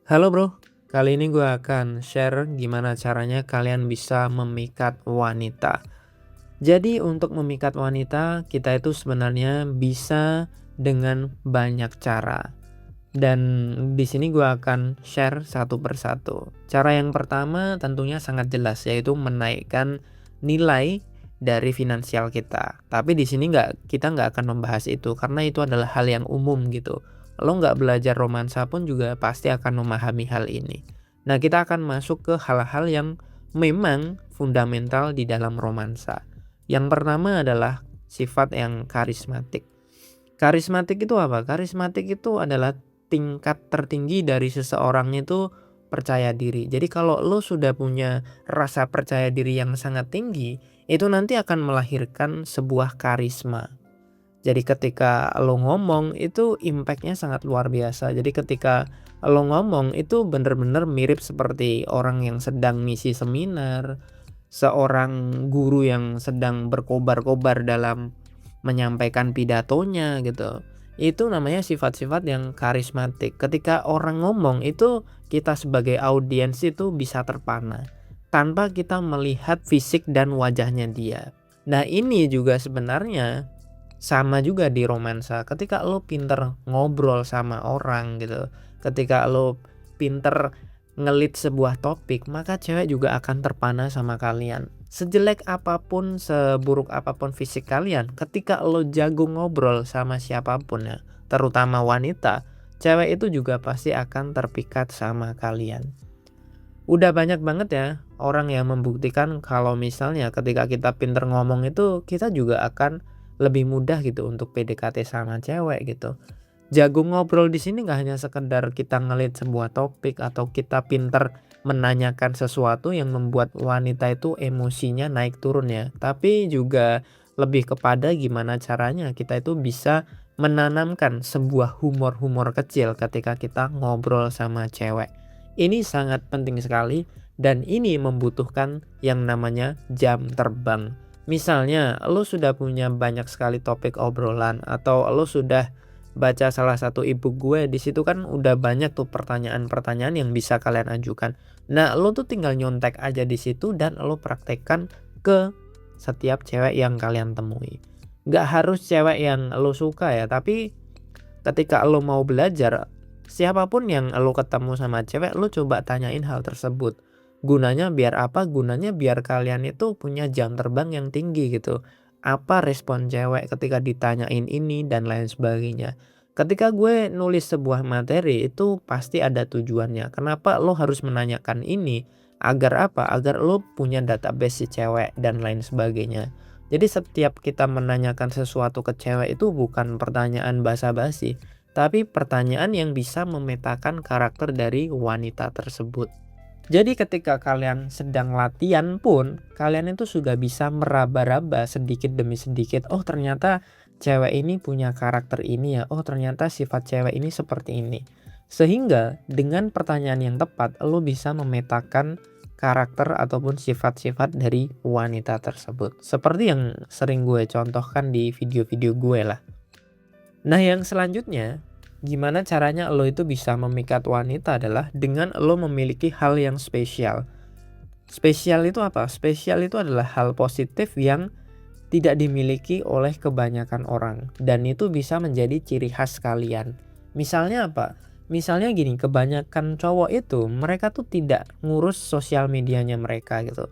Halo bro, kali ini gue akan share gimana caranya kalian bisa memikat wanita. Jadi untuk memikat wanita kita itu sebenarnya bisa dengan banyak cara. Dan di sini gue akan share satu persatu. Cara yang pertama tentunya sangat jelas, yaitu menaikkan nilai dari finansial kita. Tapi di sini kita nggak akan membahas itu karena itu adalah hal yang umum gitu. Lo nggak belajar romansa pun juga pasti akan memahami hal ini. Nah, kita akan masuk ke hal-hal yang memang fundamental di dalam romansa. Yang pertama adalah sifat yang karismatik. Karismatik itu apa? Karismatik itu adalah tingkat tertinggi dari seseorang itu percaya diri. Jadi kalau lo sudah punya rasa percaya diri yang sangat tinggi, itu nanti akan melahirkan sebuah karisma. Jadi ketika lo ngomong itu impactnya sangat luar biasa. Jadi ketika lo ngomong itu bener-bener mirip seperti orang yang sedang ngisi seminar, seorang guru yang sedang berkobar-kobar dalam menyampaikan pidatonya gitu. Itu namanya sifat-sifat yang karismatik. Ketika orang ngomong itu kita sebagai audiens itu bisa terpana tanpa kita melihat fisik dan wajahnya dia. Nah, ini juga sebenarnya sama juga di romansa. Ketika lo pinter ngobrol sama orang gitu, ketika lo pinter ngelit sebuah topik, maka cewek juga akan terpana sama kalian. Sejelek apapun, seburuk apapun fisik kalian, ketika lo jago ngobrol sama siapapun ya, terutama wanita, cewek itu juga pasti akan terpikat sama kalian. Udah banyak banget ya orang yang membuktikan kalau misalnya ketika kita pinter ngomong itu kita juga akan lebih mudah gitu untuk PDKT sama cewek gitu. Jago ngobrol di sini nggak hanya sekedar kita ngelit sebuah topik atau kita pinter menanyakan sesuatu yang membuat wanita itu emosinya naik turun ya, tapi juga lebih kepada gimana caranya kita itu bisa menanamkan sebuah humor-humor kecil ketika kita ngobrol sama cewek. Ini sangat penting sekali dan ini membutuhkan yang namanya jam terbang. Misalnya lo sudah punya banyak sekali topik obrolan atau lo sudah baca salah satu ebook gue, di situ kan udah banyak tuh pertanyaan-pertanyaan yang bisa kalian ajukan. Nah, lo tuh tinggal nyontek aja di situ dan lo praktekkan ke setiap cewek yang kalian temui. Nggak harus cewek yang lo suka ya, tapi ketika lo mau belajar, siapapun yang lo ketemu sama cewek, lo coba tanyain hal tersebut. Gunanya biar apa? Gunanya biar kalian itu punya jam terbang yang tinggi gitu. Apa respon cewek ketika ditanyain ini dan lain sebagainya. Ketika gue nulis sebuah materi itu pasti ada tujuannya. Kenapa lo harus menanyakan ini? Agar apa? Agar lo punya database si cewek dan lain sebagainya. Jadi setiap kita menanyakan sesuatu ke cewek itu bukan pertanyaan basa-basi, tapi pertanyaan yang bisa memetakan karakter dari wanita tersebut. Jadi ketika kalian sedang latihan pun, kalian itu sudah bisa meraba-raba sedikit demi sedikit. Oh ternyata cewek ini punya karakter ini ya. Oh ternyata sifat cewek ini seperti ini. Sehingga dengan pertanyaan yang tepat, lo bisa memetakan karakter ataupun sifat-sifat dari wanita tersebut. Seperti yang sering gue contohkan di video-video gue lah. Nah yang selanjutnya, gimana caranya lo itu bisa memikat wanita adalah dengan lo memiliki hal yang spesial. Spesial itu apa? Spesial itu adalah hal positif yang tidak dimiliki oleh kebanyakan orang. Dan itu bisa menjadi ciri khas kalian. Misalnya apa? Misalnya gini, kebanyakan cowok itu mereka tuh tidak ngurus sosial medianya mereka gitu.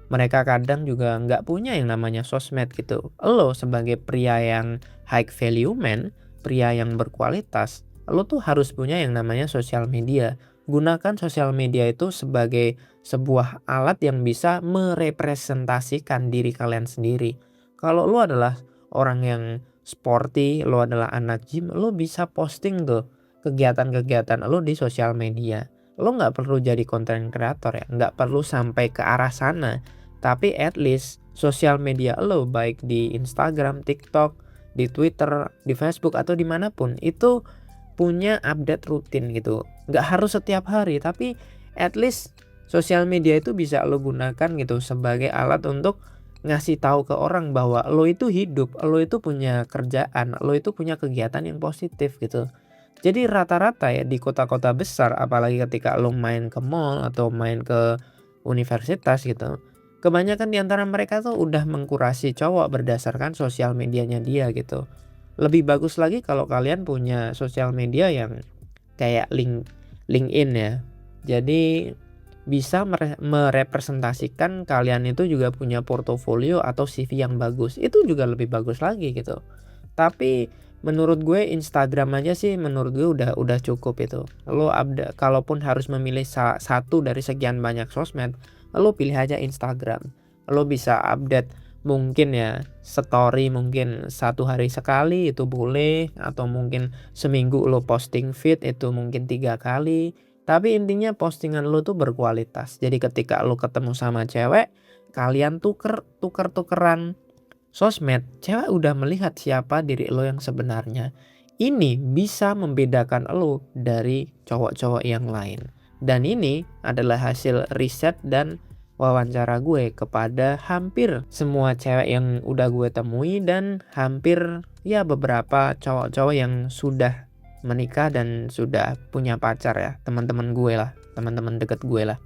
Mereka kadang juga nggak punya yang namanya sosmed gitu. Lo sebagai pria yang high value man, pria yang berkualitas, lo tuh harus punya yang namanya sosial media. Gunakan sosial media itu sebagai sebuah alat yang bisa merepresentasikan diri kalian sendiri. Kalau lo adalah orang yang sporty, lo adalah anak gym, lo bisa posting tuh kegiatan-kegiatan lo di sosial media. Lo nggak perlu jadi content creator ya, nggak perlu sampai ke arah sana. Tapi at least sosial media lo baik di Instagram, TikTok, di Twitter, di Facebook atau dimanapun itu punya update rutin gitu. Nggak harus setiap hari, tapi at least sosial media itu bisa lo gunakan gitu sebagai alat untuk ngasih tahu ke orang bahwa lo itu hidup, lo itu punya kerjaan, lo itu punya kegiatan yang positif gitu. Jadi rata-rata ya di kota-kota besar, apalagi ketika lo main ke mall atau main ke universitas gitu, kebanyakan di antara mereka tuh udah mengkurasi cowok berdasarkan sosial medianya dia gitu. Lebih bagus lagi kalau kalian punya sosial media yang kayak LinkedIn ya. Jadi bisa merepresentasikan kalian itu juga punya portofolio atau CV yang bagus. Itu juga lebih bagus lagi gitu. Tapi menurut gue Instagram aja sih menurut gue udah cukup itu. Lo kalaupun harus memilih satu dari sekian banyak sosmed, lo pilih aja Instagram. Lo bisa update mungkin ya story mungkin 1 hari sekali itu boleh, atau mungkin seminggu lo posting feed itu mungkin 3 kali. Tapi intinya postingan lo tuh berkualitas. Jadi ketika lo ketemu sama cewek, kalian tuker-tukeran sosmed, cewek udah melihat siapa diri lo yang sebenarnya. Ini bisa membedakan lo dari cowok-cowok yang lain. Dan ini adalah hasil riset dan wawancara gue kepada hampir semua cewek yang udah gue temui dan hampir ya beberapa cowok-cowok yang sudah menikah dan sudah punya pacar ya, teman-teman gue lah, teman-teman deket gue lah.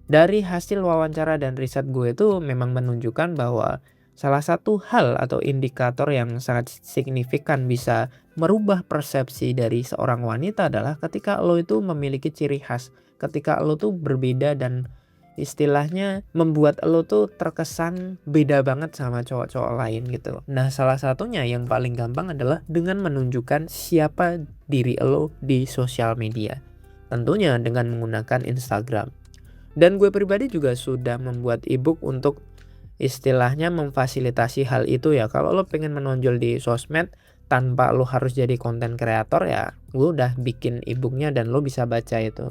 Dari hasil wawancara dan riset gue itu memang menunjukkan bahwa salah satu hal atau indikator yang sangat signifikan bisa merubah persepsi dari seorang wanita adalah ketika lo itu memiliki ciri khas, ketika lo tuh berbeda dan istilahnya membuat lo tuh terkesan beda banget sama cowok-cowok lain gitu. Nah, salah satunya yang paling gampang adalah dengan menunjukkan siapa diri lo di sosial media. Tentunya dengan menggunakan Instagram. Dan gue pribadi juga sudah membuat ebook untuk istilahnya memfasilitasi hal itu ya. Kalau lo pengen menonjol di sosmed tanpa lo harus jadi konten kreator ya, gue udah bikin ebooknya dan lo bisa baca itu.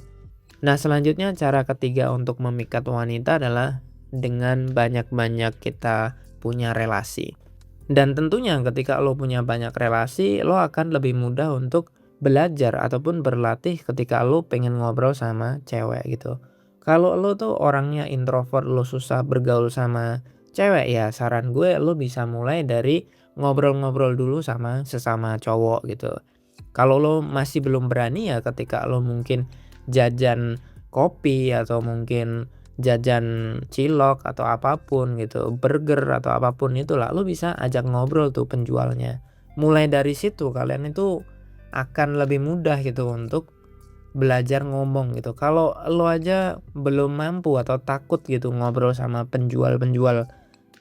Nah, selanjutnya cara ketiga untuk memikat wanita adalah dengan banyak-banyak kita punya relasi. Dan tentunya ketika lo punya banyak relasi, lo akan lebih mudah untuk belajar ataupun berlatih ketika lo pengen ngobrol sama cewek gitu. Kalau lo tuh orangnya introvert, lo susah bergaul sama cewek ya, saran gue lo bisa mulai dari ngobrol-ngobrol dulu sama sesama cowok gitu. Kalau lo masih belum berani ya ketika lo mungkin jajan kopi atau mungkin jajan cilok atau apapun gitu, burger atau apapun itulah, lo bisa ajak ngobrol tuh penjualnya. Mulai dari situ kalian itu akan lebih mudah gitu untuk belajar ngomong gitu. Kalau lo aja belum mampu atau takut gitu ngobrol sama penjual-penjual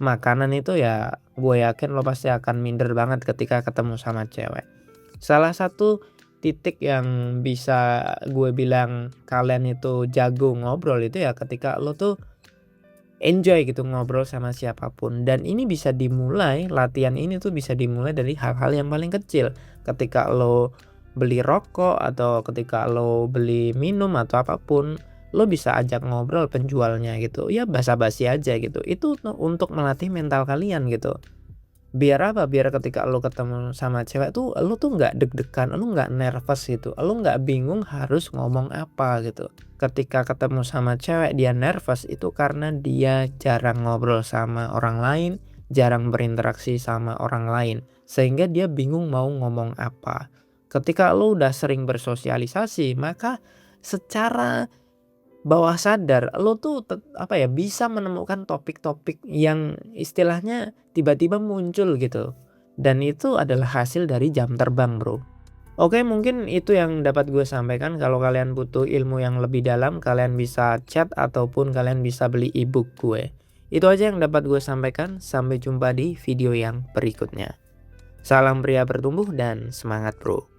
makanan itu ya, gue yakin lo pasti akan minder banget ketika ketemu sama cewek. Salah satu titik yang bisa gue bilang kalian itu jago ngobrol itu ya ketika lo tuh enjoy gitu ngobrol sama siapapun. Dan ini bisa dimulai, latihan ini tuh bisa dimulai dari hal-hal yang paling kecil. Ketika lo beli rokok atau ketika lo beli minum atau apapun, lo bisa ajak ngobrol penjualnya gitu. Ya basa-basi aja gitu. Itu untuk melatih mental kalian gitu. Biar apa? Biar ketika lo ketemu sama cewek tuh lo tuh nggak deg-degan, lo nggak nervous gitu, lo nggak bingung harus ngomong apa gitu. Ketika ketemu sama cewek dia nervous itu karena dia jarang ngobrol sama orang lain, jarang berinteraksi sama orang lain, sehingga dia bingung mau ngomong apa. Ketika lo udah sering bersosialisasi, maka secara bawah sadar lo tuh bisa menemukan topik-topik yang istilahnya tiba-tiba muncul gitu. Dan itu adalah hasil dari jam terbang, bro. Oke, mungkin itu yang dapat gue sampaikan. Kalau kalian butuh ilmu yang lebih dalam, kalian bisa chat ataupun kalian bisa beli ebook gue. Itu aja yang dapat gue sampaikan. Sampai jumpa di video yang berikutnya. Salam pria bertumbuh dan semangat, bro.